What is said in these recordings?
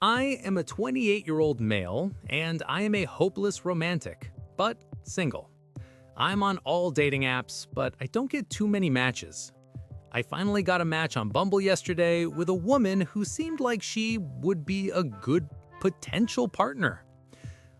I am a 28-year-old male, and I am a hopeless romantic, but single. I'm on all dating apps, but I don't get too many matches. I finally got a match on Bumble yesterday with a woman who seemed like she would be a good potential partner.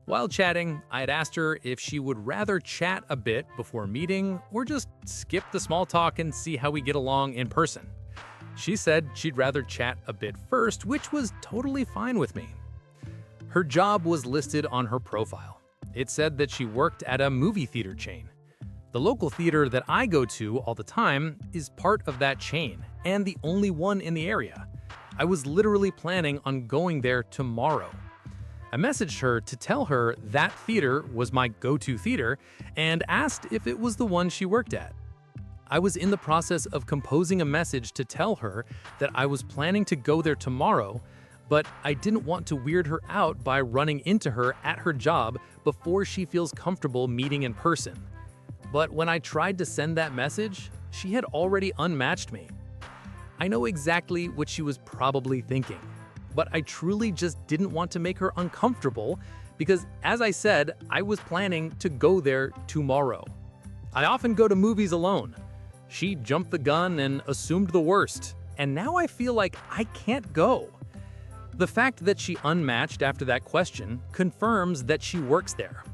While chatting, I had asked her if she would rather chat a bit before meeting or just skip the small talk and see how we get along in person. She said she'd rather chat a bit first, which was totally fine with me. Her job was listed on her profile. It said that she worked at a movie theater chain. The local theater that I go to all the time is part of that chain, and the only one in the area. I was literally planning on going there tomorrow. I messaged her to tell her that theater was my go-to theater and asked if it was the one she worked at. I was in the process of composing a message to tell her that I was planning to go there tomorrow, but I didn't want to weird her out by running into her at her job before she feels comfortable meeting in person. But when I tried to send that message, she had already unmatched me. I know exactly what she was probably thinking, but I truly just didn't want to make her uncomfortable because, as I said, I was planning to go there tomorrow. I often go to movies alone. She jumped the gun and assumed the worst, and now I feel like I can't go. The fact that she unmatched after that question confirms that she works there.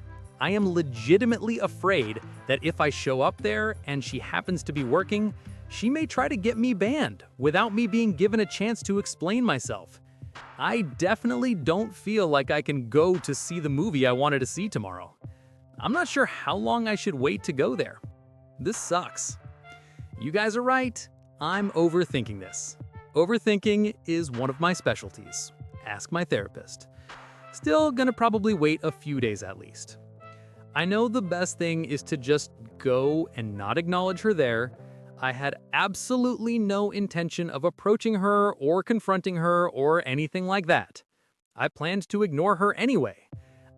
I am legitimately afraid that if I show up there and she happens to be working, she may try to get me banned without me being given a chance to explain myself. I definitely don't feel like I can go to see the movie I wanted to see tomorrow. I'm not sure how long I should wait to go there. This sucks. You guys are right. I'm overthinking this. Overthinking is one of my specialties. Ask my therapist. Still gonna probably wait a few days at least. I know the best thing is to just go and not acknowledge her there. I had absolutely no intention of approaching her or confronting her or anything like that. I planned to ignore her anyway.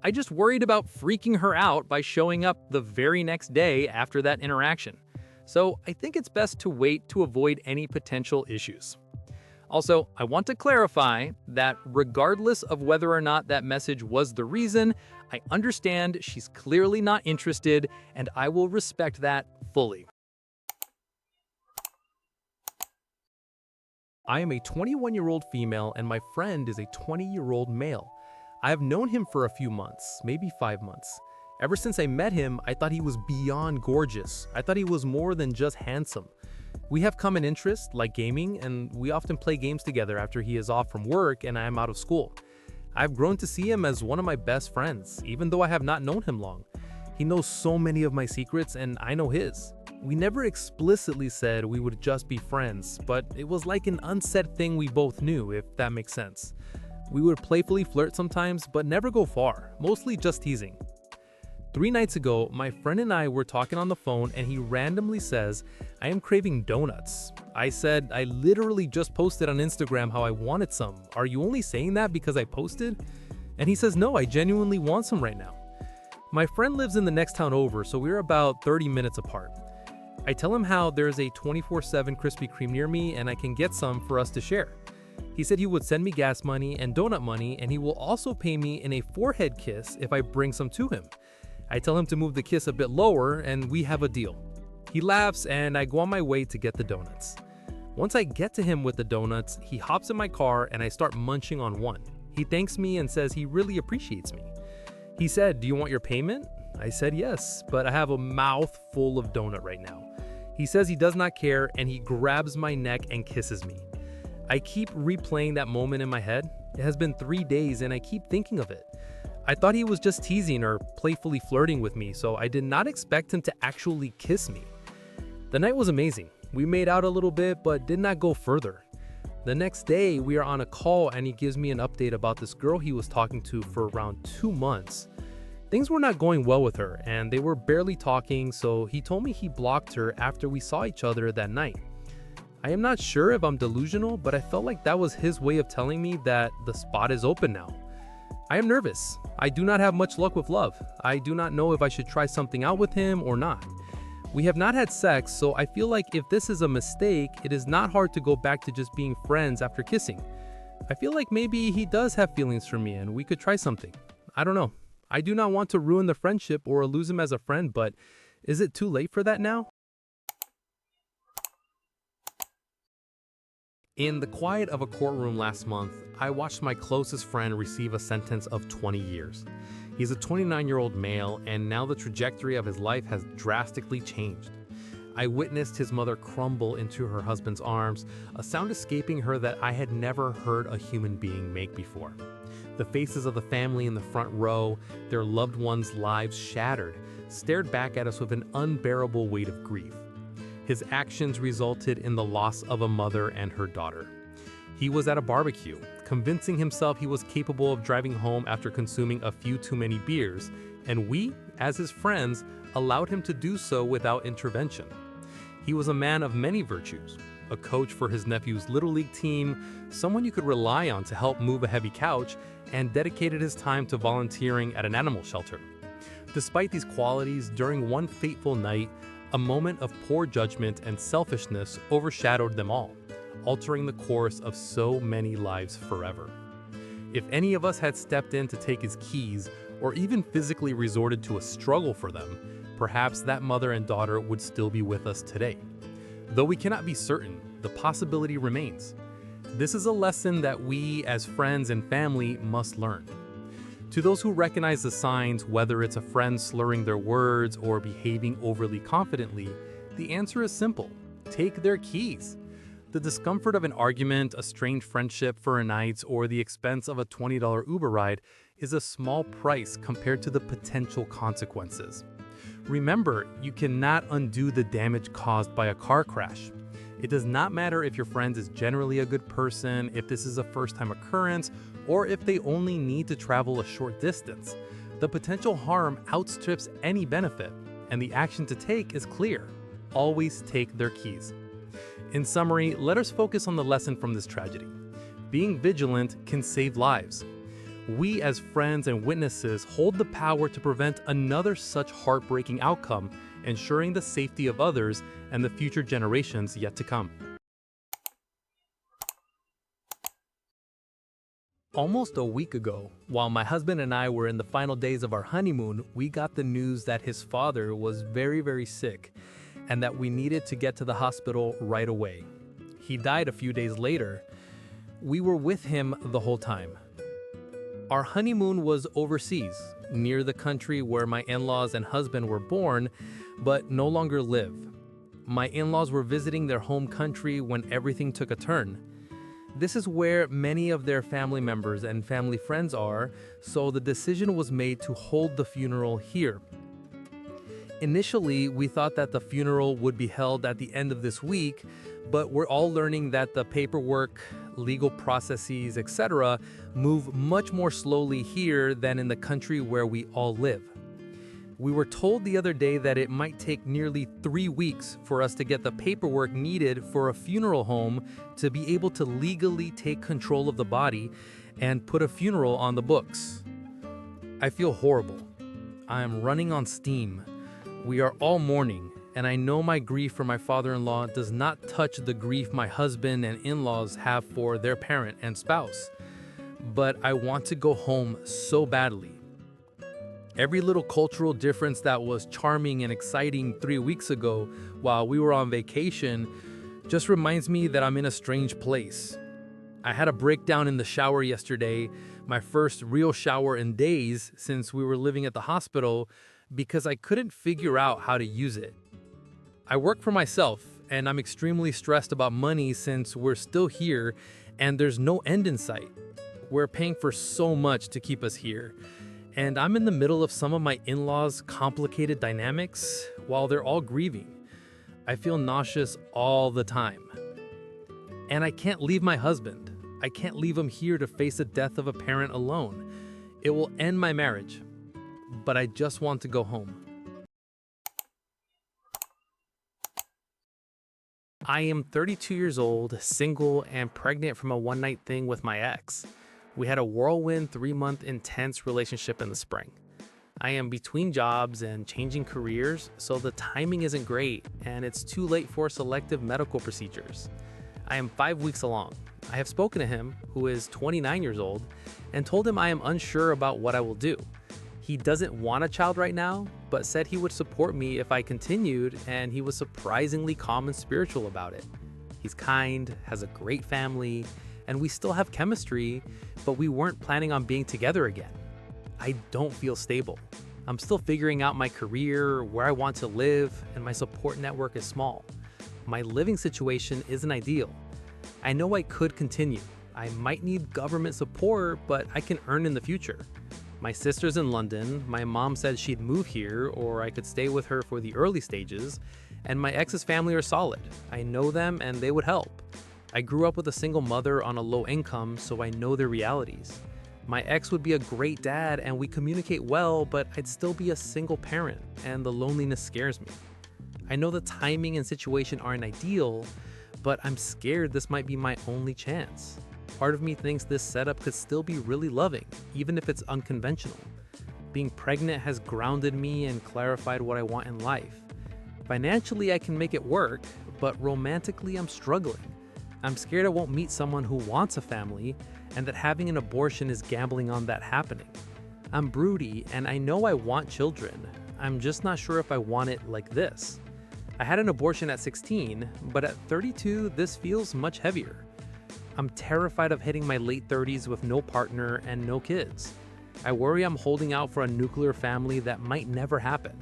I just worried about freaking her out by showing up the very next day after that interaction. So I think it's best to wait to avoid any potential issues. Also, I want to clarify that regardless of whether or not that message was the reason, I understand she's clearly not interested, and I will respect that fully. I am a 21-year-old female and my friend is a 20-year-old male. I have known him for a few months, maybe 5 months. Ever since I met him, I thought he was beyond gorgeous. I thought he was more than just handsome. We have common interests like gaming, and we often play games together after he is off from work and I am out of school. I've grown to see him as one of my best friends, even though I have not known him long. He knows so many of my secrets and I know his. We never explicitly said we would just be friends, but it was like an unsaid thing we both knew, if that makes sense. We would playfully flirt sometimes, but never go far, mostly just teasing. 3 nights ago, my friend and I were talking on the phone and he randomly says, "I am craving donuts." I said, "I literally just posted on Instagram how I wanted some. Are you only saying that because I posted?" And he says, "No, I genuinely want some right now." My friend lives in the next town over, so we're about 30 minutes apart. I tell him how there's a 24/7 Krispy Kreme near me and I can get some for us to share. He said he would send me gas money and donut money and he will also pay me in a forehead kiss if I bring some to him. I tell him to move the kiss a bit lower and we have a deal. He laughs and I go on my way to get the donuts. Once I get to him with the donuts, he hops in my car and I start munching on one. He thanks me and says he really appreciates me. He said, "Do you want your payment?" I said yes, but I have a mouth full of donut right now. He says he does not care and he grabs my neck and kisses me. I keep replaying that moment in my head. It has been 3 days and I keep thinking of it. I thought he was just teasing or playfully flirting with me, so I did not expect him to actually kiss me. The night was amazing. We made out a little bit, but did not go further. The next day, we are on a call and he gives me an update about this girl he was talking to for around 2 months. Things were not going well with her and they were barely talking, so he told me he blocked her after we saw each other that night. I am not sure if I'm delusional, but I felt like that was his way of telling me that the spot is open now. I am nervous. I do not have much luck with love. I do not know if I should try something out with him or not. We have not had sex, so I feel like if this is a mistake, it is not hard to go back to just being friends after kissing. I feel like maybe he does have feelings for me and we could try something. I don't know. I do not want to ruin the friendship or lose him as a friend, but is it too late for that now? In the quiet of a courtroom last month, I watched my closest friend receive a sentence of 20 years. He's a 29-year-old male, and now the trajectory of his life has drastically changed. I witnessed his mother crumble into her husband's arms, a sound escaping her that I had never heard a human being make before. The faces of the family in the front row, their loved ones' lives shattered, stared back at us with an unbearable weight of grief. His actions resulted in the loss of a mother and her daughter. He was at a barbecue, convincing himself he was capable of driving home after consuming a few too many beers, and we, as his friends, allowed him to do so without intervention. He was a man of many virtues, a coach for his nephew's Little League team, someone you could rely on to help move a heavy couch, and dedicated his time to volunteering at an animal shelter. Despite these qualities, during one fateful night, a moment of poor judgment and selfishness overshadowed them all, altering the course of so many lives forever. If any of us had stepped in to take his keys, or even physically resorted to a struggle for them, perhaps that mother and daughter would still be with us today. Though we cannot be certain, the possibility remains. This is a lesson that we, as friends and family, must learn. To those who recognize the signs, whether it's a friend slurring their words or behaving overly confidently, the answer is simple: take their keys. The discomfort of an argument, a strained friendship for a night, or the expense of a $20 Uber ride is a small price compared to the potential consequences. Remember, you cannot undo the damage caused by a car crash. It does not matter if your friend is generally a good person, if this is a first-time occurrence, or if they only need to travel a short distance. The potential harm outstrips any benefit, and the action to take is clear: always take their keys. In summary, let us focus on the lesson from this tragedy. Being vigilant can save lives. We as friends and witnesses hold the power to prevent another such heartbreaking outcome, ensuring the safety of others and the future generations yet to come. Almost a week ago, while my husband and I were in the final days of our honeymoon, we got the news that his father was very sick and that we needed to get to the hospital right away. He died a few days later. We were with him the whole time. Our honeymoon was overseas, near the country where my in-laws and husband were born, but no longer live. My in-laws were visiting their home country when everything took a turn. This is where many of their family members and family friends are, so the decision was made to hold the funeral here. Initially, we thought that the funeral would be held at the end of this week, but we're all learning that the paperwork, legal processes, etc. move much more slowly here than in the country where we all live. We were told the other day that it might take nearly 3 weeks for us to get the paperwork needed for a funeral home to be able to legally take control of the body and put a funeral on the books. I feel horrible. I am running on steam. We are all mourning, and I know my grief for my father-in-law does not touch the grief my husband and in-laws have for their parent and spouse. But I want to go home so badly. Every little cultural difference that was charming and exciting 3 weeks ago while we were on vacation just reminds me that I'm in a strange place. I had a breakdown in the shower yesterday, my first real shower in days since we were living at the hospital, because I couldn't figure out how to use it. I work for myself, and I'm extremely stressed about money since we're still here and there's no end in sight. We're paying for so much to keep us here. And I'm in the middle of some of my in-laws' complicated dynamics while they're all grieving. I feel nauseous all the time. And I can't leave my husband. I can't leave him here to face the death of a parent alone. It will end my marriage. But I just want to go home. I am 32 years old, single, and pregnant from a one-night thing with my ex. We had a whirlwind 3-month intense relationship in the spring. I am between jobs and changing careers, so the timing isn't great, and it's too late for selective medical procedures. I am 5 weeks along. I have spoken to him, who is 29 years old, and told him I am unsure about what I will do. He doesn't want a child right now, but said he would support me if I continued, and he was surprisingly calm and spiritual about it. He's kind, has a great family, and we still have chemistry, but we weren't planning on being together again. I don't feel stable. I'm still figuring out my career, where I want to live, and my support network is small. My living situation isn't ideal. I know I could continue. I might need government support, but I can earn in the future. My sister's in London, my mom said she'd move here or I could stay with her for the early stages, and my ex's family are solid. I know them and they would help. I grew up with a single mother on a low income, so I know their realities. My ex would be a great dad and we communicate well, but I'd still be a single parent and the loneliness scares me. I know the timing and situation aren't ideal, but I'm scared this might be my only chance. Part of me thinks this setup could still be really loving, even if it's unconventional. Being pregnant has grounded me and clarified what I want in life. Financially, I can make it work, but romantically, I'm struggling. I'm scared I won't meet someone who wants a family, and that having an abortion is gambling on that happening. I'm broody, and I know I want children. I'm just not sure if I want it like this. I had an abortion at 16, but at 32, this feels much heavier. I'm terrified of hitting my late 30s with no partner and no kids. I worry I'm holding out for a nuclear family that might never happen.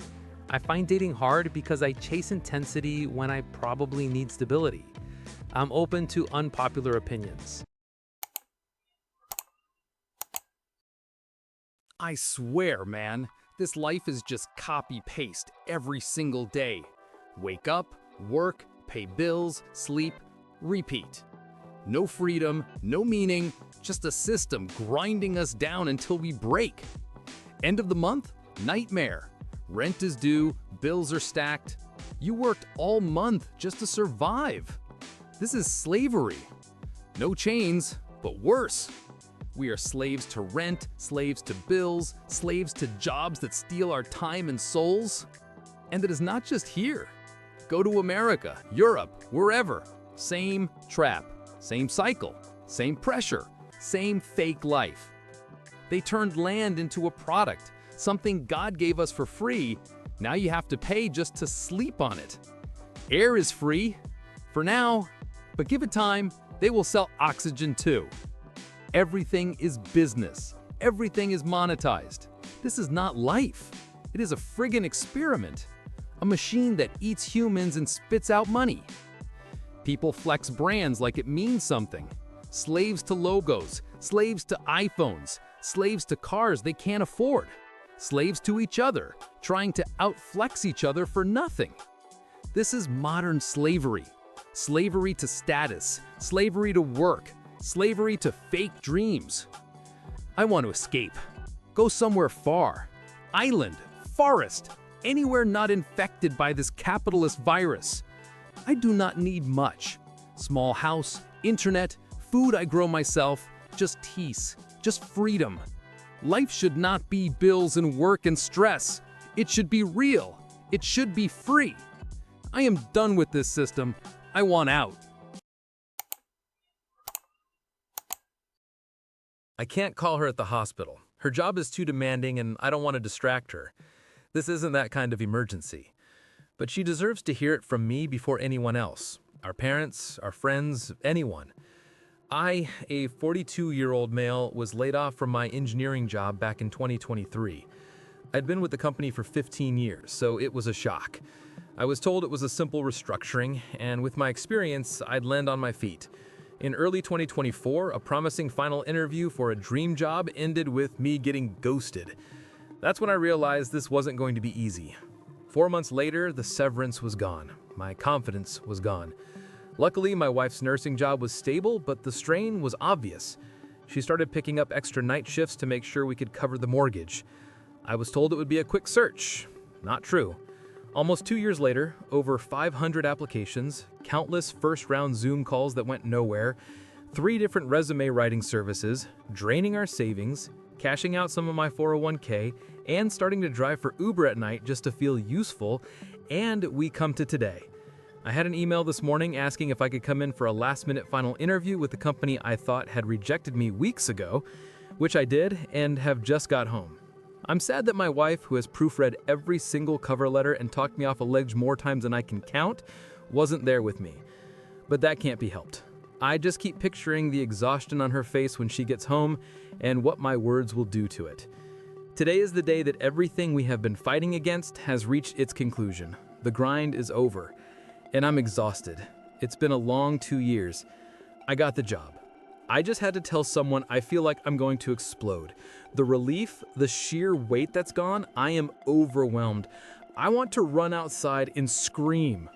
I find dating hard because I chase intensity when I probably need stability. I'm open to unpopular opinions. I swear, man, this life is just copy-paste every single day. Wake up, work, pay bills, sleep, repeat. No freedom, no meaning, just a system grinding us down until we break. End of the month? Nightmare. Rent is due, bills are stacked. You worked all month just to survive. This is slavery. No chains, but worse. We are slaves to rent, slaves to bills, slaves to jobs that steal our time and souls. And it is not just here. Go to America, Europe, wherever. Same trap. Same cycle, same pressure, same fake life. They turned land into a product, something God gave us for free. Now you have to pay just to sleep on it. Air is free, for now, but give it time, they will sell oxygen too. Everything is business. Everything is monetized. This is not life. It is a friggin' experiment. A machine that eats humans and spits out money. People flex brands like it means something. Slaves to logos, slaves to iPhones, slaves to cars they can't afford. Slaves to each other, trying to outflex each other for nothing. This is modern slavery. Slavery to status, slavery to work, slavery to fake dreams. I want to escape. Go somewhere far. Island, forest, anywhere not infected by this capitalist virus. I do not need much. Small house, internet, food I grow myself, just peace, just freedom. Life should not be bills and work and stress. It should be real. It should be free. I am done with this system. I want out. I can't call her at the hospital. Her job is too demanding and I don't want to distract her. This isn't that kind of emergency. But she deserves to hear it from me before anyone else. Our parents, our friends, anyone. I, a 42-year-old male, was laid off from my engineering job back in 2023. I'd been with the company for 15 years, so it was a shock. I was told it was a simple restructuring, and with my experience, I'd land on my feet. In early 2024, a promising final interview for a dream job ended with me getting ghosted. That's when I realized this wasn't going to be easy. 4 months later, the severance was gone. My confidence was gone. Luckily, my wife's nursing job was stable, but the strain was obvious. She started picking up extra night shifts to make sure we could cover the mortgage. I was told it would be a quick search. Not true. Almost 2 years later, over 500 applications, countless first-round Zoom calls that went nowhere, 3 different resume writing services, draining our savings, cashing out some of my 401k, and starting to drive for Uber at night just to feel useful, and we come to today. I had an email this morning asking if I could come in for a last-minute final interview with the company I thought had rejected me weeks ago, which I did and have just got home. I'm sad that my wife, who has proofread every single cover letter and talked me off a ledge more times than I can count, wasn't there with me. But that can't be helped. I just keep picturing the exhaustion on her face when she gets home and what my words will do to it. Today is the day that everything we have been fighting against has reached its conclusion. The grind is over, and I'm exhausted. It's been a long 2 years. I got the job. I just had to tell someone I feel like I'm going to explode. The relief, the sheer weight that's gone, I am overwhelmed. I want to run outside and scream.